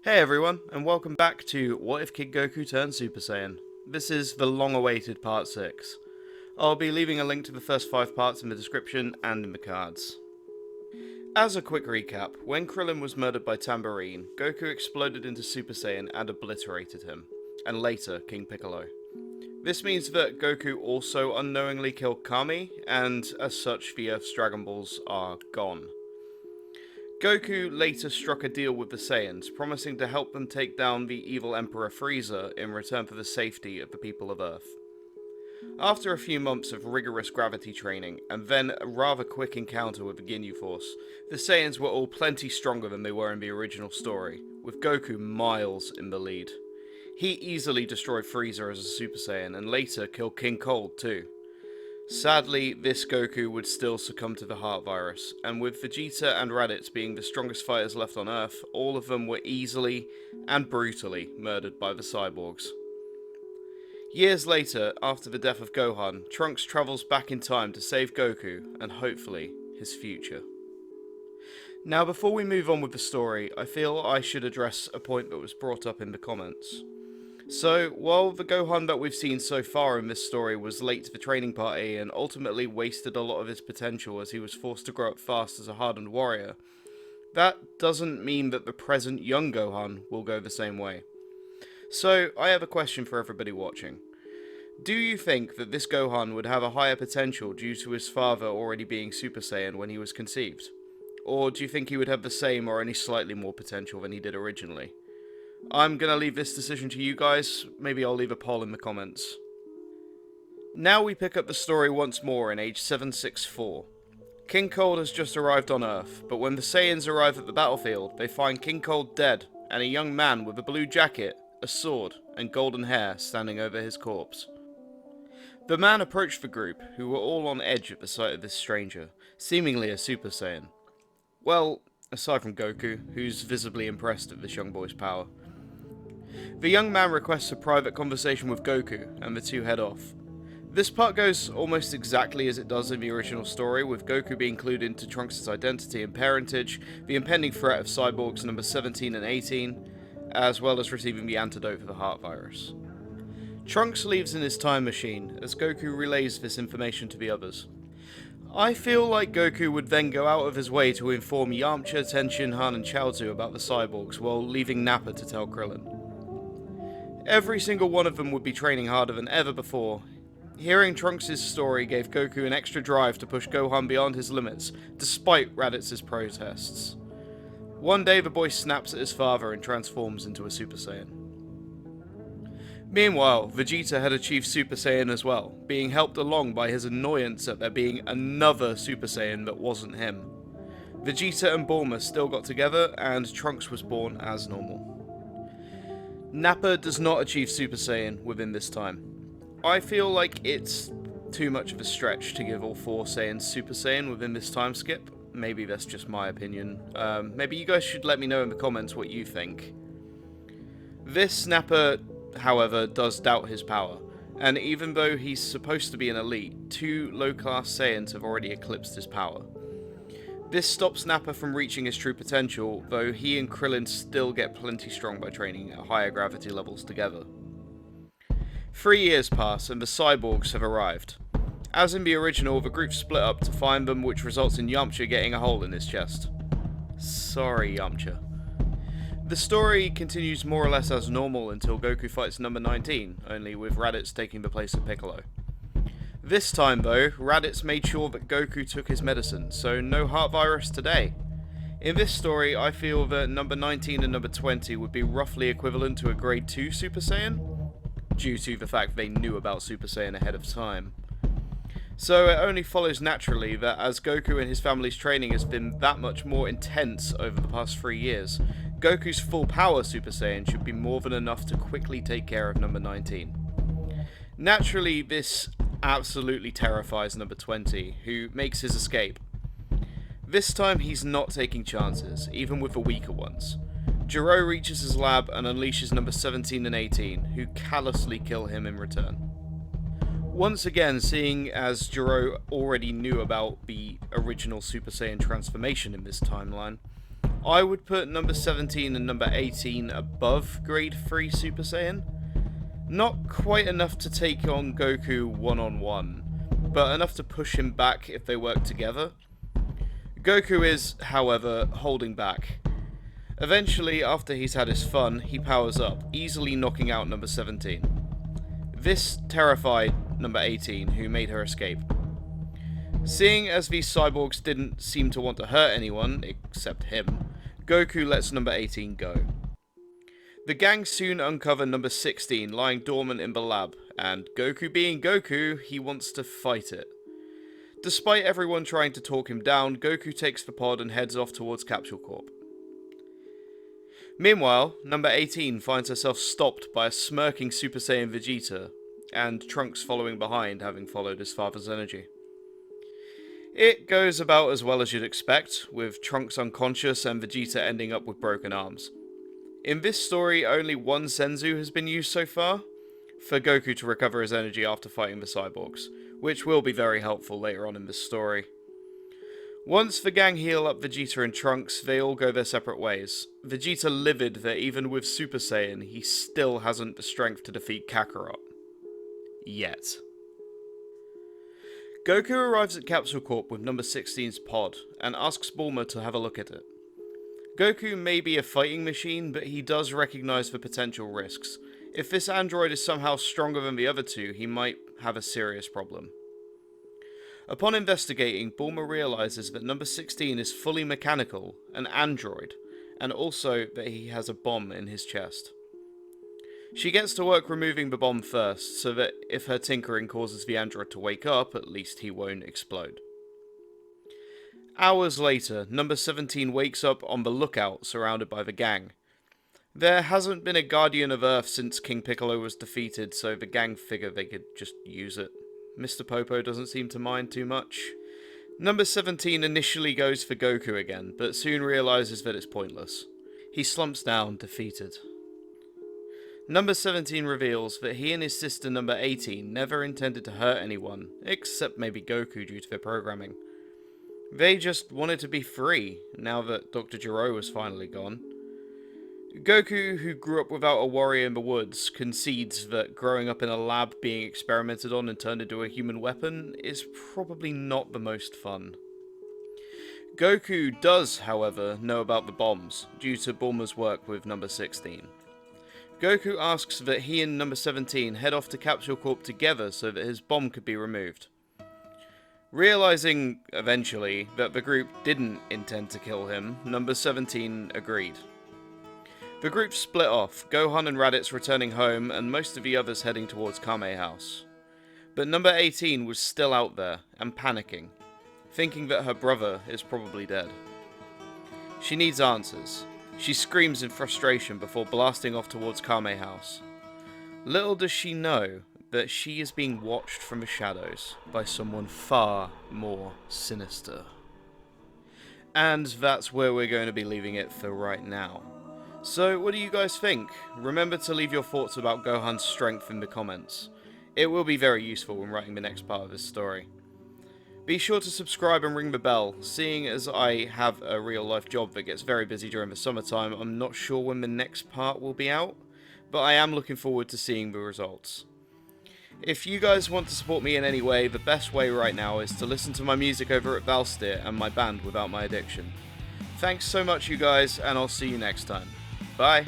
Hey everyone, and welcome back to What If Kid Goku Turned Super Saiyan. This is the long-awaited Part 6. I'll be leaving a link to the first 5 parts in the description and in the cards. As a quick recap, when Krillin was murdered by Tambourine, Goku exploded into Super Saiyan and obliterated him, and later King Piccolo. This means that Goku also unknowingly killed Kami, and as such the Earth's Dragon Balls are gone. Goku later struck a deal with the Saiyans, promising to help them take down the evil Emperor Frieza in return for the safety of the people of Earth. After a few months of rigorous gravity training, and then a rather quick encounter with the Ginyu Force, the Saiyans were all plenty stronger than they were in the original story, with Goku miles in the lead. He easily destroyed Frieza as a Super Saiyan, and later killed King Cold too. Sadly, this Goku would still succumb to the heart virus, and with Vegeta and Raditz being the strongest fighters left on Earth, all of them were easily and brutally murdered by the cyborgs. Years later, after the death of Gohan, Trunks travels back in time to save Goku, and hopefully, his future. Now before we move on with the story, I feel I should address a point that was brought up in the comments. So, while the Gohan that we've seen so far in this story was late to the training party and ultimately wasted a lot of his potential as he was forced to grow up fast as a hardened warrior, that doesn't mean that the present young Gohan will go the same way. So, I have a question for everybody watching. Do you think that this Gohan would have a higher potential due to his father already being Super Saiyan when he was conceived? Or do you think he would have the same or any slightly more potential than he did originally? I'm going to leave this decision to you guys. Maybe I'll leave a poll in the comments. Now we pick up the story once more in age 764. King Cold has just arrived on Earth, but when the Saiyans arrive at the battlefield, they find King Cold dead, and a young man with a blue jacket, a sword, and golden hair standing over his corpse. The man approached the group, who were all on edge at the sight of this stranger, seemingly a Super Saiyan. Well, aside from Goku, who's visibly impressed at this young boy's power. The young man requests a private conversation with Goku, and the two head off. This part goes almost exactly as it does in the original story, with Goku being clued into Trunks' identity and parentage, the impending threat of cyborgs number 17 and 18, as well as receiving the antidote for the heart virus. Trunks leaves in his time machine, as Goku relays this information to the others. I feel like Goku would then go out of his way to inform Yamcha, Tenshin Han and Chaozu about the cyborgs, while leaving Nappa to tell Krillin. Every single one of them would be training harder than ever before. Hearing Trunks' story gave Goku an extra drive to push Gohan beyond his limits, despite Raditz's protests. One day the boy snaps at his father and transforms into a Super Saiyan. Meanwhile, Vegeta had achieved Super Saiyan as well, being helped along by his annoyance at there being another Super Saiyan that wasn't him. Vegeta and Bulma still got together, and Trunks was born as normal. Nappa does not achieve Super Saiyan within this time. I feel like it's too much of a stretch to give all 4 Saiyans Super Saiyan within this time skip. Maybe that's just my opinion. Maybe you guys should let me know in the comments what you think. This Nappa, however, does doubt his power, and even though he's supposed to be an elite, 2 low-class Saiyans have already eclipsed his power. This stops Nappa from reaching his true potential, though he and Krillin still get plenty strong by training at higher gravity levels together. 3 years pass and the cyborgs have arrived. As in the original, the group split up to find them, which results in Yamcha getting a hole in his chest. Sorry, Yamcha. The story continues more or less as normal until Goku fights number 19, only with Raditz taking the place of Piccolo. This time though, Raditz made sure that Goku took his medicine, so no heart virus today. In this story, I feel that number 19 and number 20 would be roughly equivalent to a grade 2 Super Saiyan, due to the fact they knew about Super Saiyan ahead of time. So it only follows naturally that as Goku and his family's training has been that much more intense over the past 3 years, Goku's full power Super Saiyan should be more than enough to quickly take care of number 19. Naturally, this absolutely terrifies number 20, who makes his escape. This time he's not taking chances, even with the weaker ones. Jiro reaches his lab and unleashes number 17 and 18, who callously kill him in return. Once again, seeing as Jiro already knew about the original Super Saiyan transformation in this timeline, I would put number 17 and number 18 above grade 3 Super Saiyan. Not quite enough to take on Goku one-on-one, but enough to push him back if they work together. Goku is, however, holding back. Eventually, after he's had his fun, he powers up, easily knocking out number 17. This terrified number 18, who made her escape. Seeing as these cyborgs didn't seem to want to hurt anyone, except him, Goku lets number 18 go. The gang soon uncover number 16 lying dormant in the lab, and Goku being Goku, he wants to fight it. Despite everyone trying to talk him down, Goku takes the pod and heads off towards Capsule Corp. Meanwhile, number 18 finds herself stopped by a smirking Super Saiyan Vegeta, and Trunks following behind, having followed his father's energy. It goes about as well as you'd expect, with Trunks unconscious and Vegeta ending up with broken arms. In this story, only one Senzu has been used so far, for Goku to recover his energy after fighting the cyborgs, which will be very helpful later on in this story. Once the gang heal up Vegeta and Trunks, they all go their separate ways. Vegeta livid that even with Super Saiyan, he still hasn't the strength to defeat Kakarot. Yet. Goku arrives at Capsule Corp with number 16's pod, and asks Bulma to have a look at it. Goku may be a fighting machine, but he does recognize the potential risks. If this android is somehow stronger than the other two, he might have a serious problem. Upon investigating, Bulma realizes that number 16 is fully mechanical, an android, and also that he has a bomb in his chest. She gets to work removing the bomb first, so that if her tinkering causes the android to wake up, at least he won't explode. Hours later, number 17 wakes up on the lookout, surrounded by the gang. There hasn't been a Guardian of Earth since King Piccolo was defeated, so the gang figured they could just use it. Mr. Popo doesn't seem to mind too much. Number 17 initially goes for Goku again, but soon realizes that it's pointless. He slumps down, defeated. Number 17 reveals that he and his sister number 18 never intended to hurt anyone, except maybe Goku due to their programming. They just wanted to be free, now that Dr. Gero was finally gone. Goku, who grew up without a warrior in the woods, concedes that growing up in a lab being experimented on and turned into a human weapon is probably not the most fun. Goku does, however, know about the bombs, due to Bulma's work with number 16. Goku asks that he and number 17 head off to Capsule Corp together so that his bomb could be removed. Realizing, eventually, that the group didn't intend to kill him, number 17 agreed. The group split off, Gohan and Raditz returning home, and most of the others heading towards Kame House. But number 18 was still out there, and panicking, thinking that her brother is probably dead. She needs answers. She screams in frustration before blasting off towards Kame House. Little does she know that she is being watched from the shadows by someone far more sinister. And that's where we're going to be leaving it for right now. So, what do you guys think? Remember to leave your thoughts about Gohan's strength in the comments. It will be very useful when writing the next part of this story. Be sure to subscribe and ring the bell. Seeing as I have a real life job that gets very busy during the summertime, I'm not sure when the next part will be out, but I am looking forward to seeing the results. If you guys want to support me in any way, the best way right now is to listen to my music over at Valsteer and my band Without My Addiction. Thanks so much you guys, and I'll see you next time. Bye!